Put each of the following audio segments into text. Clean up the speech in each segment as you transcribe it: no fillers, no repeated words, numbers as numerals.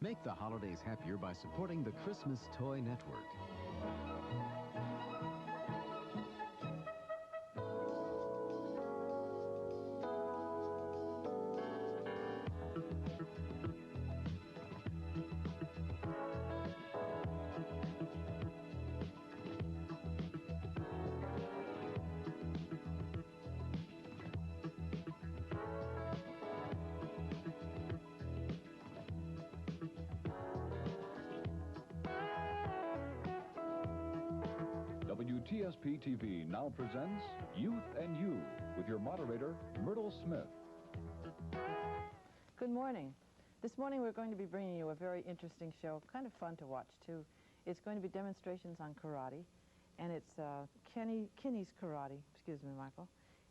Make the holidays happier by supporting the Christmas Toy Network. WTSP TV now presents Youth and You with your moderator, Myrtle Smith. Good morning. This morning we're going to be bringing you a very interesting show, kind of fun to watch too. It's going to be demonstrations on karate, and it's Kinney's Karate, excuse me, Michael.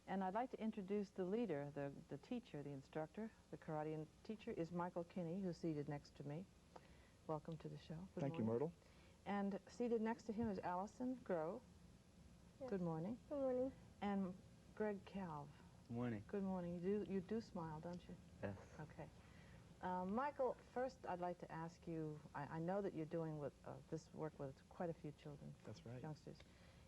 And I'd like to introduce the leader, the teacher, the instructor, the karate teacher is Michael Kinney, who's seated next to me. Welcome to the show. Good Thank you, Myrtle. And seated next to him is Allison Groh. Yes. Good morning. Good morning. And Greg Calv. Good morning. Good morning. You do smile, don't you? Yes. Okay. Michael, first I'd like to ask you, I know that you're doing this work with quite a few children. That's right. Youngsters.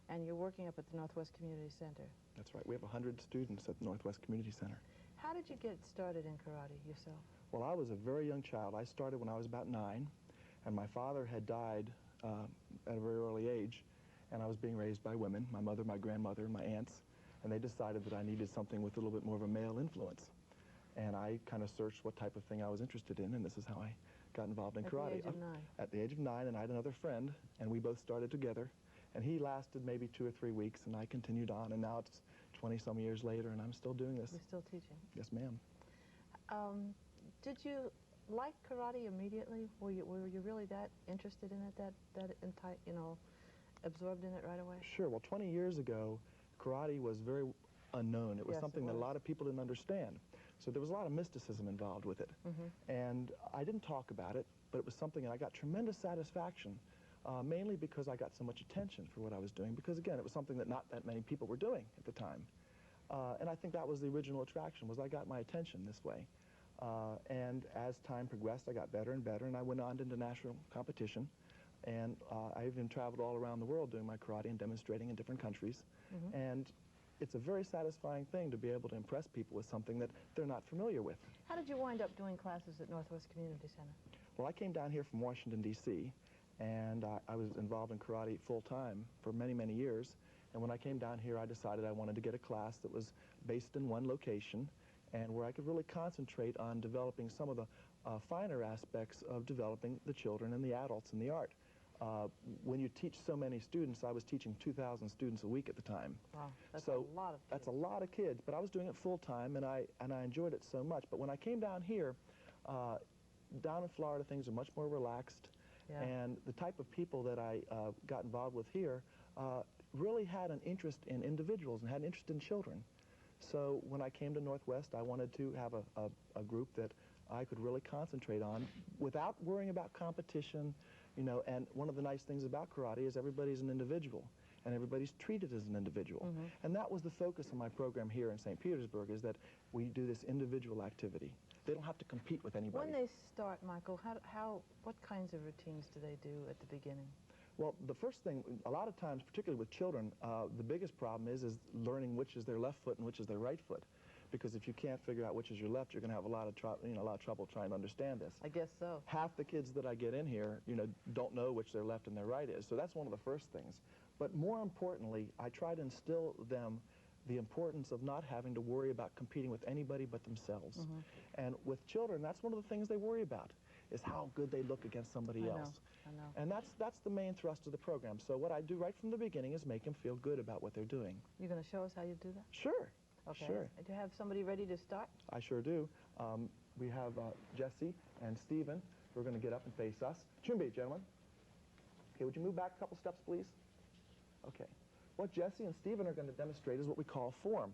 And you're working up at the Northwest Community Center. That's right. We have 100 students at the Northwest Community Center. How did you get started in karate yourself? Well, I was a very young child. I started when I was about 9, and my father had died at a very early age, and I was being raised by women, my mother, my grandmother, and my aunts, and they decided that I needed something with a little bit more of a male influence. And I kind of searched what type of thing I was interested in, and this is how I got involved in karate. At the age of 9? At the age of 9, and I had another friend, and we both started together, and he lasted maybe 2 or 3 weeks, and I continued on, and now it's 20-some years later, and I'm still doing this. You're still teaching? Yes, ma'am. Did you like karate immediately? Were you really that interested in it, absorbed in it right away? Sure. Well, 20 years ago, karate was very unknown. It was something that a lot of people didn't understand. So there was a lot of mysticism involved with it. And I didn't talk about it, but it was something that I got tremendous satisfaction, mainly because I got so much attention for what I was doing, because, again, it was something that not that many people were doing at the time. And I think that was the original attraction, was I got my attention this way. And as time progressed, I got better and better, and I went on to international competition. And I even traveled all around the world doing my karate and demonstrating in different countries. And it's a very satisfying thing to be able to impress people with something that they're not familiar with. How did you wind up doing classes at Northwest Community Center? Well, I came down here from Washington, D.C., and I was involved in karate full-time for many, many years. And when I came down here, I decided I wanted to get a class that was based in one location and where I could really concentrate on developing some of the finer aspects of developing the children and the adults in the art. When you teach so many students, I was teaching 2,000 students a week at the time. Wow, that's so a lot of kids. That's a lot of kids, but I was doing it full-time, and I enjoyed it so much. But when I came down here, down in Florida, things are much more relaxed, and the type of people that I got involved with here really had an interest in individuals and had an interest in children. So when I came to Northwest, I wanted to have a group that I could really concentrate on without worrying about competition, and one of the nice things about karate is everybody's an individual, and everybody's treated as an individual. And that was the focus of my program here in St. Petersburg, is that we do this individual activity. They don't have to compete with anybody. When they start, Michael, what kinds of routines do they do at the beginning? Well, the first thing, a lot of times, particularly with children, the biggest problem is learning which is their left foot and which is their right foot. Because if you can't figure out which is your left, you're going to have a lot of trouble trying to understand this. I guess so. Half the kids that I get in here, don't know which their left and their right is. So that's one of the first things. But more importantly, I try to instill them the importance of not having to worry about competing with anybody but themselves. And with children, that's one of the things they worry about, is how good they look against somebody else. I know. And that's the main thrust of the program. So what I do right from the beginning is make them feel good about what they're doing. You're going to show us how you do that? Sure. Okay. Sure. Do you have somebody ready to start? I sure do. We have Jesse and Stephen who are going to get up and face us. Chumbi, gentlemen. Okay, would you move back a couple steps, please? Okay. What Jesse and Stephen are going to demonstrate is what we call form.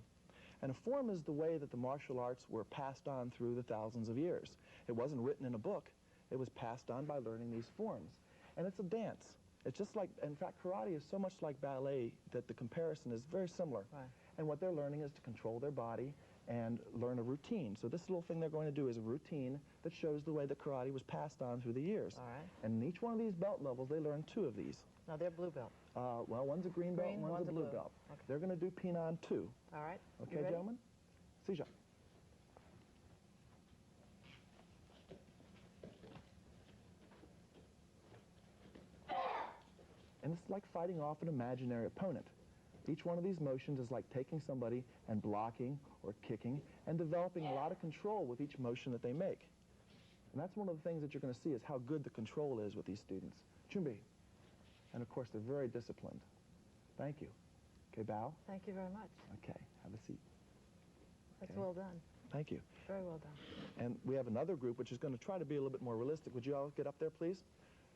And a form is the way that the martial arts were passed on through the thousands of years. It wasn't written in a book. It was passed on by learning these forms. And it's a dance. It's just like, in fact, karate is so much like ballet that the comparison is very similar. Right. And what they're learning is to control their body and learn a routine. So this little thing they're going to do is a routine that shows the way that karate was passed on through the years. All right. And in each one of these belt levels, they learn 2 of these. Now, they're blue belt. Well, one's a green belt and one's a blue belt. Okay. They're going to do Pinan 2. All right. Okay, gentlemen? Sija. And it's like fighting off an imaginary opponent. Each one of these motions is like taking somebody and blocking or kicking and developing a lot of control with each motion that they make. And that's one of the things that you're going to see is how good the control is with these students. Chumbi. And of course, they're very disciplined. Thank you. Okay, bow. Thank you very much. Okay, have a seat. That's Okay. well done. Thank you. Very well done. And we have another group which is going to try to be a little bit more realistic. Would you all get up there, please?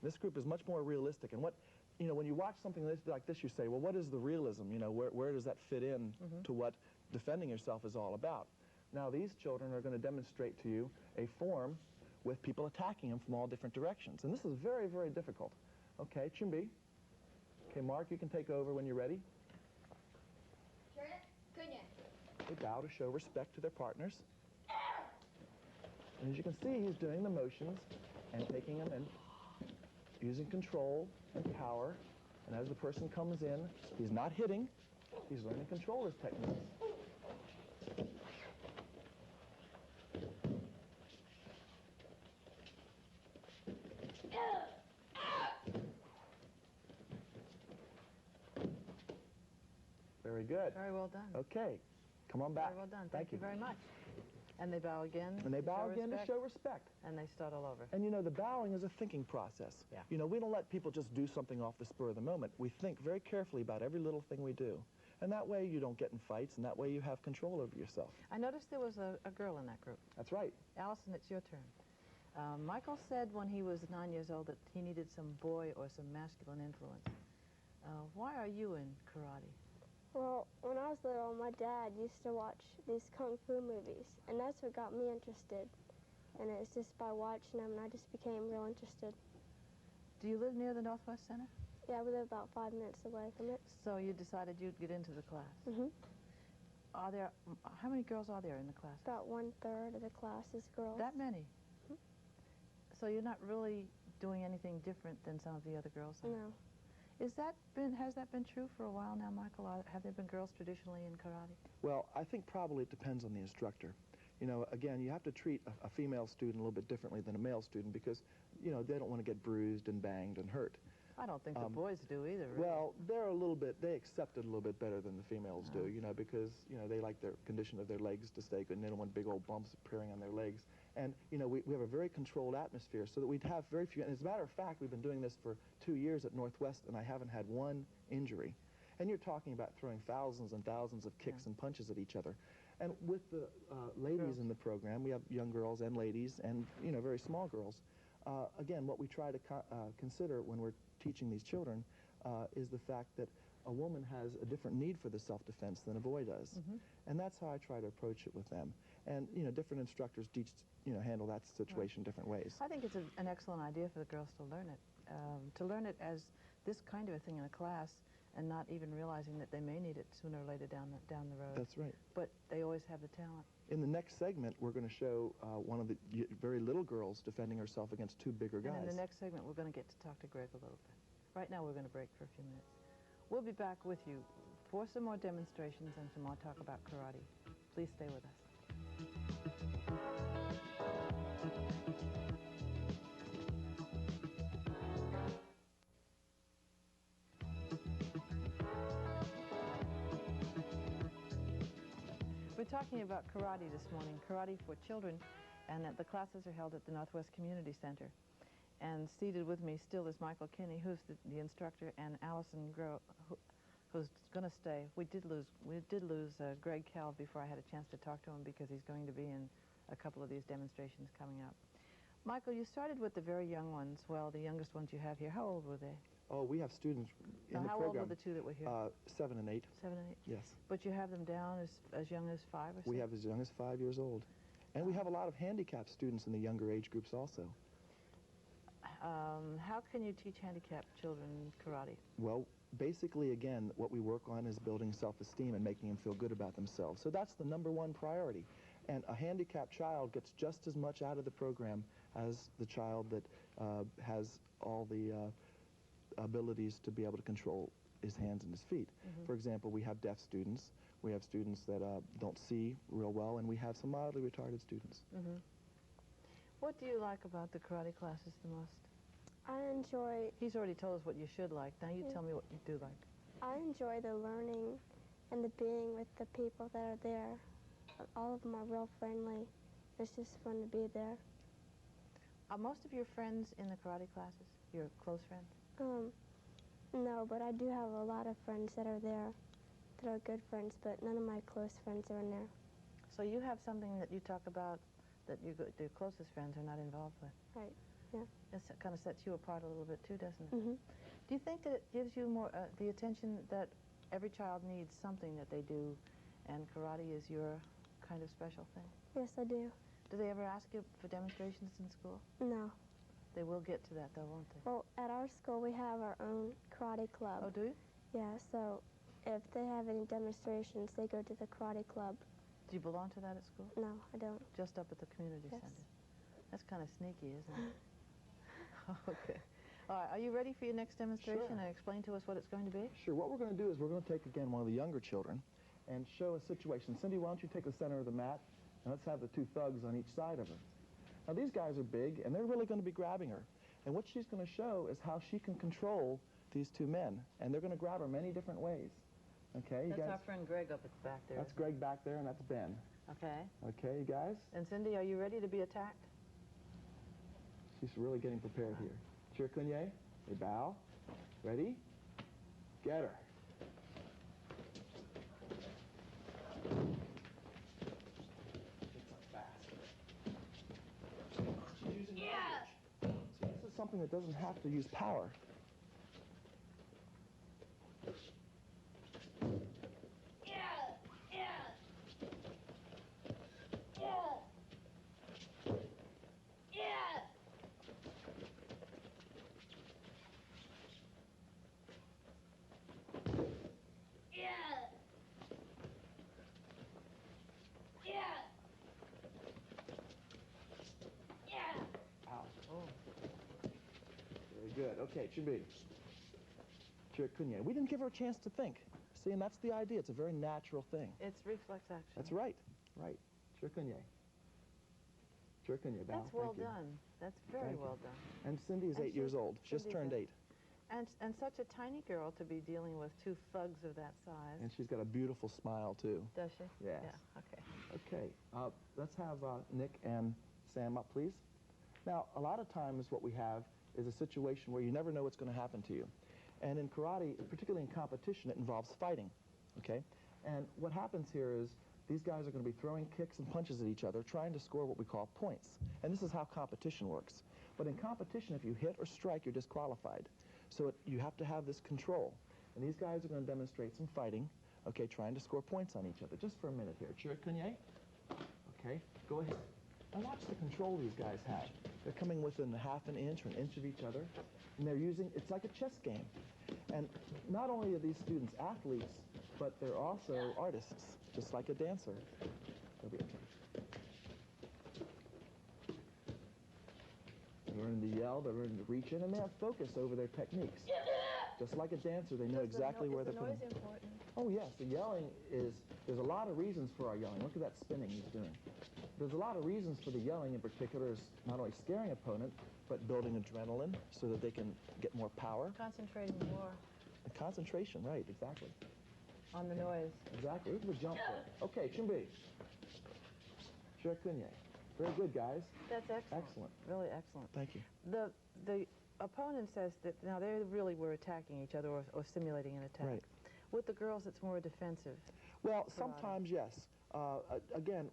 This group is much more realistic. And what, you know, when you watch something like this, you say, well, what is the realism? You know, where does that fit in to what defending yourself is all about? Now, these children are going to demonstrate to you a form with people attacking them from all different directions. And this is very, very difficult. Okay, Chumbi. Okay, Mark, you can take over when you're ready. They bow to show respect to their partners. And as you can see, he's doing the motions and taking them and using control and power. And as the person comes in, he's not hitting. He's learning controller's techniques. Very good. Very well done. Okay. Come on back. Very well done. Thank Thank you very much. And they bow again. And they bow show again respect, to show respect. And they start all over. And you know, the bowing is a thinking process. Yeah. You know, we don't let people just do something off the spur of the moment. We think very carefully about every little thing we do. And that way you don't get in fights, and that way you have control over yourself. I noticed there was a girl in that group. That's right. Allison, it's your turn. Michael said when he was 9 years old that he needed some boy or some masculine influence. Why are you in karate? Well, when I was little, my dad used to watch these kung fu movies, and that's what got me interested. And it's just by watching them, and I just became real interested. Do you live near the Northwest Center? Yeah, we live about 5 minutes away from it. So you decided you'd get into the class. Are there, how many girls are there in the class? About 1/3 of the class is girls. That many? So you're not really doing anything different than some of the other girls? No. Has that been true for a while now, Michael? Have there been girls traditionally in karate? Well, I think probably it depends on the instructor. You know, again, you have to treat a female student a little bit differently than a male student because, you know, they don't want to get bruised and banged and hurt. I don't think the boys do either, really. Well, they're a little bit, they accept it a little bit better than the females do, you know, because, you know, they like their condition of their legs to stay good, and they don't want big old bumps appearing on their legs. And, you know, we have a very controlled atmosphere so that we'd have very few, and as a matter of fact, we've been doing this for 2 years at Northwest, and I haven't had one injury. And you're talking about throwing thousands and thousands of kicks and punches at each other. And with the ladies in the program, we have young girls and ladies and, you know, very small girls. Again, what we try to consider when we're teaching these children is the fact that a woman has a different need for the self-defense than a boy does. And that's how I try to approach it with them. And, you know, different instructors handle that situation different ways. I think it's an excellent idea for the girls to learn it as this kind of a thing in a class, and not even realizing that they may need it sooner or later down the road. That's right. But they always have the talent. In the next segment, we're going to show one of the very little girls defending herself against 2 bigger guys. And in the next segment, we're going to get to talk to Greg a little bit. Right now, we're going to break for a few minutes. We'll be back with you for some more demonstrations and some more talk about karate. Please stay with us. We're talking about karate this morning, karate for children, and the classes are held at the Northwest Community Center. And seated with me still is Michael Kinney, who's the instructor, and Allison Groh, who's going to stay. We did lose Greg Kell before I had a chance to talk to him because he's going to be in a couple of these demonstrations coming up. Michael, you started with the very young ones. Well, the youngest ones you have here. How old were they? Oh, we have students in the program. How old were the 2 that were here? 7 and 8. 7 and 8? Yes. But you have them down as young as 5 or so? We have as young as 5 years old. And we have a lot of handicapped students in the younger age groups also. How can you teach handicapped children karate? Well, basically, again, what we work on is building self-esteem and making them feel good about themselves. So that's the #1 priority. And a handicapped child gets just as much out of the program as the child that has all the abilities to be able to control his hands and his feet. For example, we have deaf students, we have students that don't see real well, and we have some mildly retarded students. What do you like about the karate classes the most? I enjoy... He's already told us what you should like. Now you tell me what you do like. I enjoy the learning and the being with the people that are there. All of them are real friendly. It's just fun to be there. Are most of your friends in the karate classes? Your close friends? No, but I do have a lot of friends that are there that are good friends, but none of my close friends are in there. So you have something that you talk about that your closest friends are not involved with. Right, yeah. It kind of sets you apart a little bit too, doesn't it? Do you think that it gives you more the attention that every child needs something that they do, and karate is your kind of special thing? Yes, I do. Do they ever ask you for demonstrations in school? No. They will get to that, though, won't they? Well, at our school, we have our own karate club. Oh, do you? Yeah, so if they have any demonstrations, they go to the karate club. Do you belong to that at school? No, I don't. Just up at the community Yes. center. That's kind of sneaky, isn't it? Okay. All right, are you ready for your next demonstration Sure. and explain to us what it's going to be? Sure. What we're going to do is we're going to take, again, one of the younger children and show a situation. Cindy, why don't you take the center of the mat, and let's have the 2 thugs on each side of her. Now, these guys are big, and they're really going to be grabbing her. And what she's going to show is how she can control these 2 men, and they're going to grab her many different ways. Okay, you That's guys? our friend Greg up at the back there. That's Greg back there, and that's Ben. Okay. Okay, you guys? And Cindy, are you ready to be attacked? She's really getting prepared here. Chirikunye, they bow. Ready? Get her. She's using leverage. So this is something that doesn't have to use power. Good. Okay, Chirikunye. We didn't give her a chance to think. See, and that's the idea. It's a very natural thing. It's reflex action. That's right. Right. Chirikunye. Chirikunye, bow. That's well Thank you. done. That's very Thank you. well done. And Cindy is 8 years old. Just Cindy's turned 8. And such a tiny girl to be dealing with 2 thugs of that size. And she's got a beautiful smile, too. Does she? Yes. Yeah, okay. Okay. Let's have Nick and Sam up, please. Now, a lot of times what we have is a situation where you never know what's going to happen to you. And in karate, particularly in competition, it involves fighting, okay? And what happens here is these guys are going to be throwing kicks and punches at each other, trying to score what we call points. And this is how competition works. But in competition, if you hit or strike, you're disqualified. So you have to have this control. And these guys are going to demonstrate some fighting, okay, trying to score points on each other. Just for a minute here. Chirikunye. Okay, go ahead. And watch the control these guys have. They're coming within ½ an inch or an inch of each other, and they're using, it's like a chess game. And not only are these students athletes, but they're also artists, just like a dancer. They'll be okay. They're learning to yell, they're learning to reach in, and they have focus over their techniques. Just like a dancer, they know exactly where they're putting. Is the noise important? Oh, yes, the yelling is, there's a lot of reasons for our yelling. Look at that spinning he's doing. There's a lot of reasons for the yelling in particular is not only scaring opponent, but building adrenaline so that they can get more power. Concentrating more. And concentration, right, exactly. On the noise. Exactly. Look at the jump there. Okay, Chimbi. Chirikunye. Very good, guys. That's excellent. Excellent. Really excellent. Thank you. The opponent says that now they really were attacking each other or simulating an attack. Right. With the girls, it's more defensive. Well, karate. sometimes, yes. Again,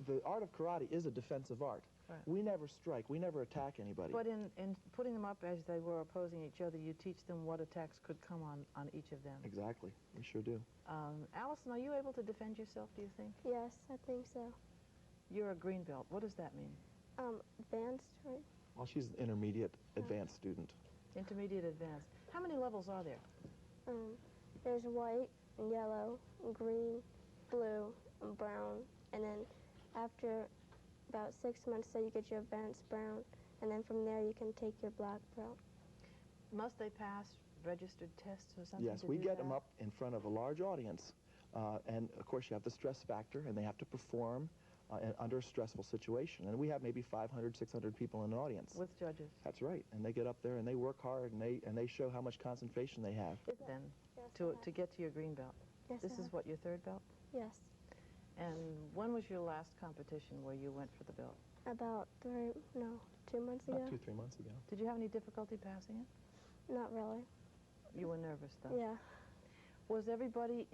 the art of karate is a defensive art. Right. We never strike. We never attack anybody. But in putting them up as they were opposing each other, you teach them what attacks could come on each of them. Exactly. We sure do. Allison, are you able to defend yourself, do you think? Yes, I think so. You're a green belt. What does that mean? Advanced, right? Well, she's an intermediate advanced student. Intermediate, advanced. How many levels are there? There's white and yellow and green, blue and brown, and then after about 6 months, so you get your advanced brown, and then from there you can take your black belt. Must they pass registered tests or something? Yes, we get them up in front of a large audience, and of course you have the stress factor, and they have to perform under a stressful situation. And we have maybe 500, 600 people in an audience. With judges. That's right, and they get up there and they work hard, and they show how much concentration they have. Then, Yes, to get to your green belt. Yes, This is what, your third belt? Yes. And when was your last competition where you went for the belt? About 2 months ago. About 2, 3 months ago. Did you have any difficulty passing it? Not really. You were nervous, though? Yeah. Was everybody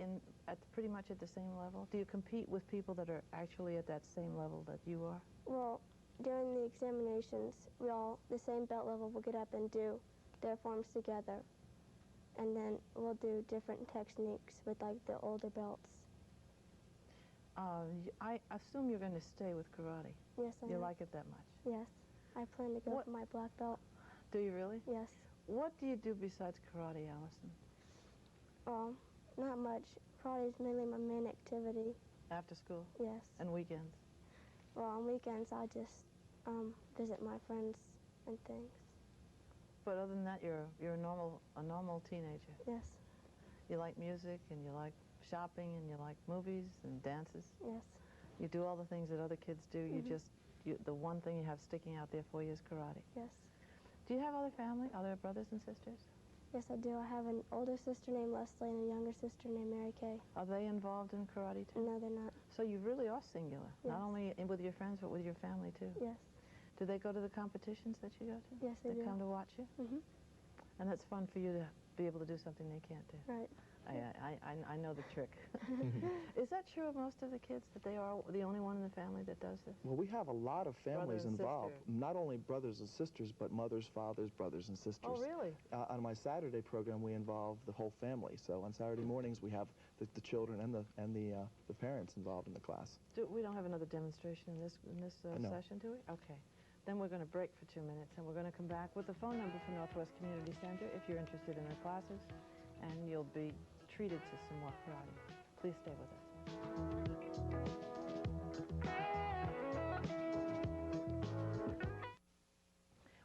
pretty much at the same level? Do you compete with people that are actually at that same level that you are? Well, during the examinations, we all, the same belt level, will get up and do their forms together. And then we'll do different techniques with, like, the older belts. I assume you're going to stay with karate. Yes, I You am. like it that much? Yes. I plan to go for my black belt. Do you really? Yes. What do you do besides karate, Allison? Not much. Karate is mainly my main activity. After school? Yes. And weekends? Well, on weekends, I just visit my friends and things. But other than that, you're a normal teenager. Yes. You like music, and you like shopping, and you like movies and dances. Yes. You do all the things that other kids do. The one thing you have sticking out there for you is karate. Yes. Do you have other family, other brothers and sisters? Yes, I do. I have an older sister named Leslie and a younger sister named Mary Kay. Are they involved in karate too? No, they're not. So you really are singular, Yes. not only with your friends, but with your family too. Yes. Do they go to the competitions that you go to? Yes, they do. come to watch you? Mm-hmm. And that's fun for you to be able to do something they can't do. Right. I know the trick. Is that true of most of the kids, that they are the only one in the family that does this? Well, we have a lot of families Brother and involved. sister. Not only brothers and sisters, but mothers, fathers, brothers and sisters. Oh, really? On my Saturday program, we involve the whole family. So on Saturday mornings, we have the children and the parents involved in the class. We don't have another demonstration in this No. session, do we? Okay. Then we're going to break for 2 minutes, and we're going to come back with the phone number for Northwest Community Center if you're interested in the classes, and you'll be treated to some more karate. Please stay with us.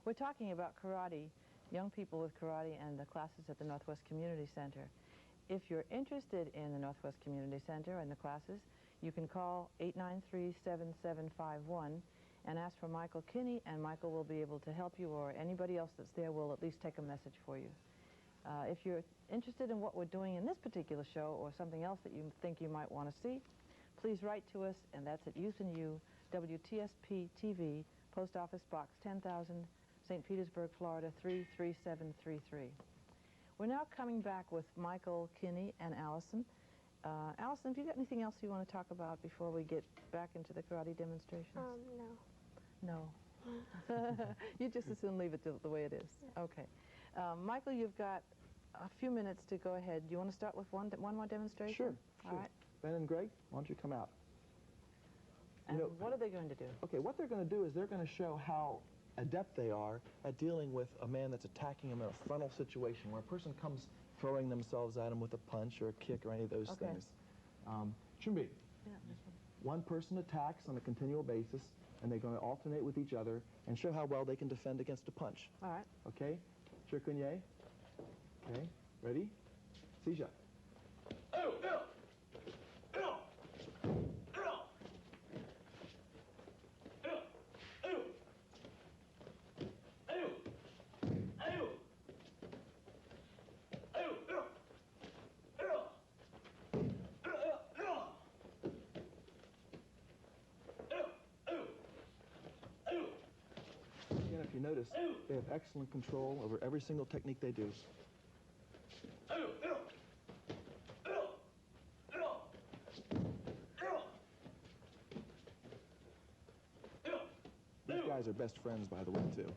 We're talking about karate, young people with karate, and the classes at the Northwest Community Center. If you're interested in the Northwest Community Center and the classes, you can call 893-7751 and ask for Michael Kinney, and Michael will be able to help you, or anybody else that's there will at least take a message for you. If you're interested in what we're doing in this particular show or something else that you think you might want to see, please write to us, and that's at Youth and You, WTSP TV, Post Office Box 10,000, St. Petersburg, Florida 33733. We're now coming back with Michael Kinney and Allison. Allison, have you got anything else you want to talk about before we get back into the karate demonstrations? No. No. You just as soon leave it the way it is. Yeah. Okay. Michael, you've got a few minutes to go ahead. Do you want to start with one more demonstration? Sure. All right. Ben and Greg, why don't you come out? And what are they going to do? Okay, what they're going to do is they're going to show how adept they are at dealing with a man that's attacking him in a frontal situation where a person comes throwing themselves at him with a punch or a kick or any of those things. Chumbi, Yeah, one person attacks on a continual basis, and they're going to alternate with each other and show how well they can defend against a punch. all right. Okay? Chirkunye. Okay, ready? Sija. Again, if you notice, they have excellent control over every single technique they do. These guys are best friends, by the way, too.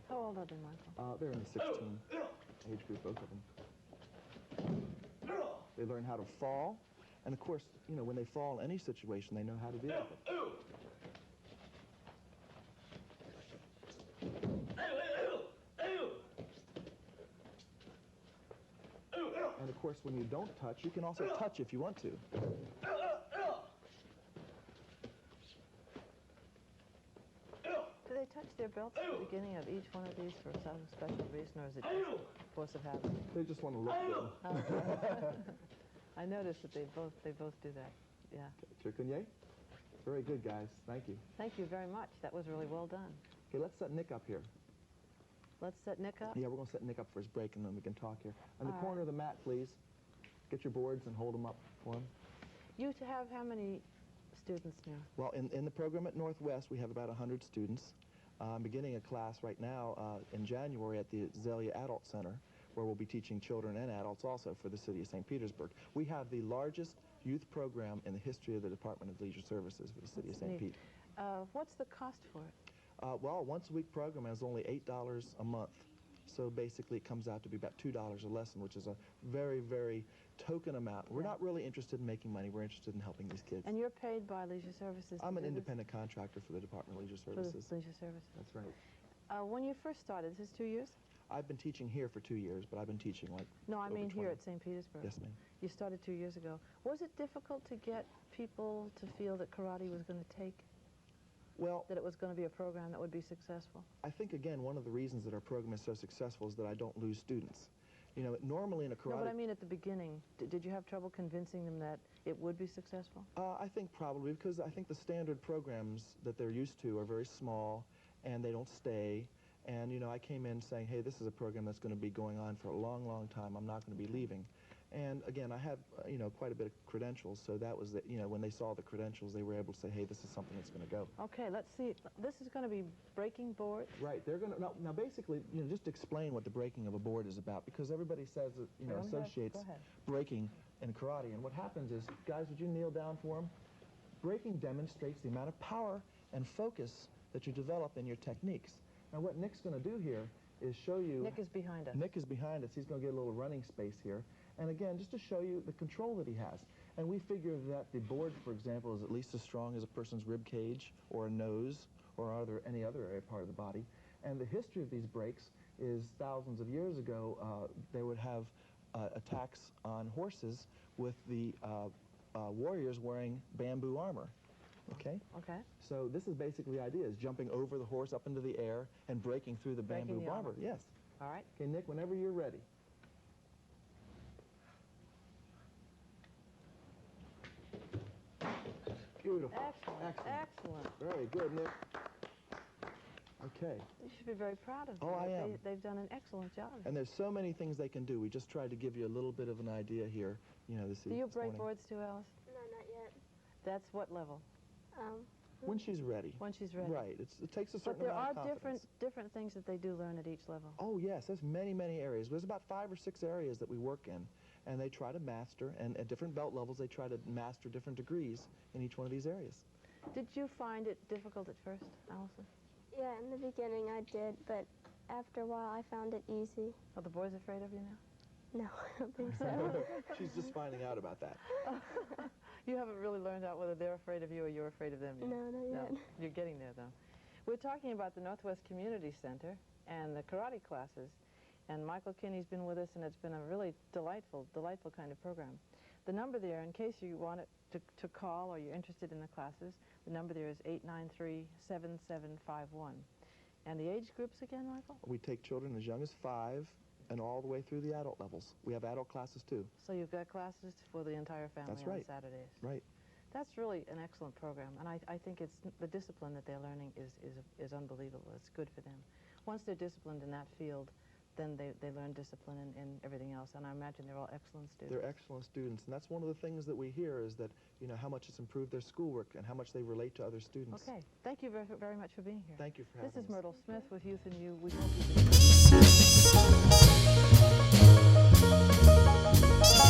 How old are they, Michael? They're in the 16 age group, both of them. They learn how to fall, and of course, you know, when they fall in any situation, they know how to deal with it. course, when you don't touch, you can also touch if you want to. Do they touch their belts at the beginning of each one of these for some special reason, or is it just force of habit? They just want to look good. I noticed that they both do that. Yeah. Chikunye? Very good, guys. Thank you. Thank you very much. That was really well done. Okay, let's set Nick up here. Let's set Nick up. Yeah, we're going to set Nick up for his break, and then we can talk here. On the All corner right. of the mat, please. Get your boards and hold them up for him. You have how many students now? Well, in the program at Northwest, we have about 100 students. I'm beginning a class right now in January at the Azalea Adult Center, where we'll be teaching children and adults also for the city of St. Petersburg. We have the largest youth program in the history of the Department of Leisure Services for the city of St. Pete. What's the cost for it? Well, a once-a-week program is only $8 a month. So basically it comes out to be about $2 a lesson, which is a very, very token amount. We're not really interested in making money. We're interested in helping these kids. And you're paid by Leisure Services? I'm an independent contractor for the Department of Leisure Services. For Leisure Services. That's right. When you first started, is this 2 years? I've been teaching here for 2 years, but I've been teaching like No, I over mean 20. here at St. Petersburg. Yes, ma'am. You started 2 years ago. Was it difficult to get people to feel that karate was going to take? Well, That it was going to be a program that would be successful? I think, again, one of the reasons that our program is so successful is that I don't lose students. You know, normally in a karate... No, but I mean at the beginning. Did you have trouble convincing them that it would be successful? I think probably, because I think the standard programs that they're used to are very small, and they don't stay. And, you know, I came in saying, hey, this is a program that's going to be going on for a long, long time. I'm not going to be leaving. And, again, I have, you know, quite a bit of credentials, so that was, you know, when they saw the credentials, they were able to say, hey, this is something that's going to go. Okay, let's see. This is going to be breaking boards? Right. They're going to, now, basically, you know, just explain what the breaking of a board is about, because everybody says that, you know, associates breaking and karate. And what happens is, guys, would you kneel down for them? Breaking demonstrates the amount of power and focus that you develop in your techniques. Now, what Nick's going to do here is show you... Nick is behind us. Nick is behind us. He's going to get a little running space here. And again, just to show you the control that he has. And we figure that the board, for example, is at least as strong as a person's rib cage or a nose or any other part of the body. And the history of these breaks is thousands of years ago, they would have attacks on horses with the warriors wearing bamboo armor. Okay? Okay. So this is basically the idea, is jumping over the horse up into the air and breaking through the bamboo armor. Yes. All right. Okay, Nick, whenever you're ready. Beautiful. Excellent. Excellent. Very good, Nick. Okay. You should be very proud of them. Oh, I am. They've done an excellent job. And there's so many things they can do. We just tried to give you a little bit of an idea here, you know, this Do you break morning. boards too, Alice? No, not yet. That's what level? When she's ready. When she's ready. Right. It takes a certain But there amount are of confidence. different things that they do learn at each level. Oh, yes. There's many, many areas. There's about 5 or 6 areas that we work in, and they try to master, and at different belt levels, they try to master different degrees in each one of these areas. Did you find it difficult at first, Allison? Yeah, in the beginning I did, but after a while I found it easy. Are the boys afraid of you now? No, I don't think so. She's just finding out about that. You haven't really learned out whether they're afraid of you or you're afraid of them yet. No, not yet. No, you're getting there, though. We're talking about the Northwest Community Center and the karate classes, and Michael Kinney's been with us, and it's been a really delightful kind of program. The number there, in case you want it to call or you're interested in the classes, the number there is 893-7751. And the age groups again, Michael? We take children as young as 5 and all the way through the adult levels. We have adult classes, too. So you've got classes for the entire family That's right. on Saturdays. Right. That's really an excellent program, and I think it's the discipline that they're learning is unbelievable. It's good for them. Once they're disciplined in that field, then they learn discipline in everything else, and I imagine they're all excellent students. They're excellent students, and that's one of the things that we hear is that, you know, how much it's improved their schoolwork and how much they relate to other students. Okay. Thank you very, very much for being here. Thank you for having us. This is Myrtle Smith with Youth and You. We hope you